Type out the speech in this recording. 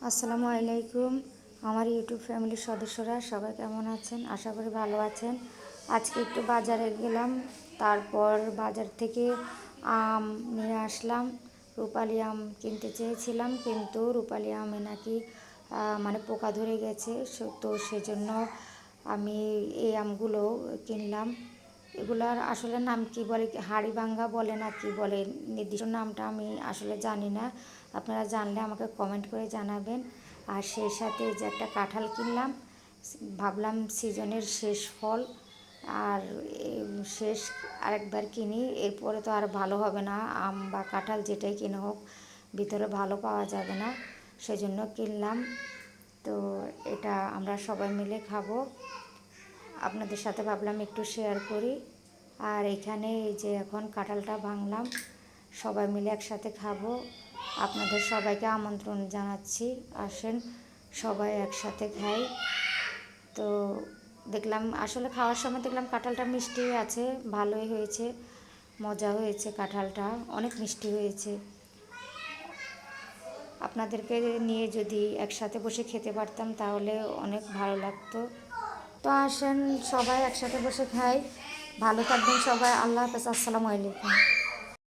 আসসালামু আলাইকুম। আমার ইউটিউব ফ্যামিলির সদস্যরা সবাই কেমন আছেন? আশা করি ভালো আছেন। আজকে একটু বাজারে গেলাম, তারপর বাজার থেকে আম নিয়ে আসলাম। রূপালি আম কিনতে চেয়েছিলাম, কিন্তু রূপালি আমে নাকি মানে পোকা ধরে গেছে, তো সেজন্য আমি এই আমগুলো কিনলাম। এগুলার আসলে নাম কি বলে, হাড়িভাঙ্গা বলে না কি বলে, নির্দিষ্ট নামটা আমি আসলে জানি না। আপনারা জানলে আমাকে কমেন্ট করে জানাবেন। আর সেই সাথে যে একটা কাঁঠাল কিনলাম, ভাবলাম সিজনের শেষ ফল, আর শেষ আরেকবার কিনি, এরপরে তো আর ভালো হবে না। আম বা কাঁঠাল যেটাই কিনে হোক, ভিতরে ভালো পাওয়া যাবে না, সেজন্য কিনলাম। তো এটা আমরা সবাই মিলে খাবো, আপনাদের সাথে ভাবলাম একটু শেয়ার করি। আর এখানে এই যে এখন কাঁঠালটা ভাঙলাম, সবাই মিলে একসাথে খাবো। আপনাদের সবাইকে আমন্ত্রণ জানাচ্ছি, আসেন সবাই একসাথে খাই। তো দেখলাম আসলে খাওয়ার সময় দেখলাম কাঁঠালটা মিষ্টি আছে, ভালোই হয়েছে, মজা হয়েছে, কাঁঠালটা অনেক মিষ্টি হয়েছে। আপনাদেরকে নিয়ে যদি একসাথে বসে খেতে পারতাম তাহলে অনেক ভালো লাগতো। তো আসেন সবাই একসাথে বসে খাই। ভালো থাকবেন সবাই, আল্লাহ হাফেজ, আসসালামু আলাইকুম।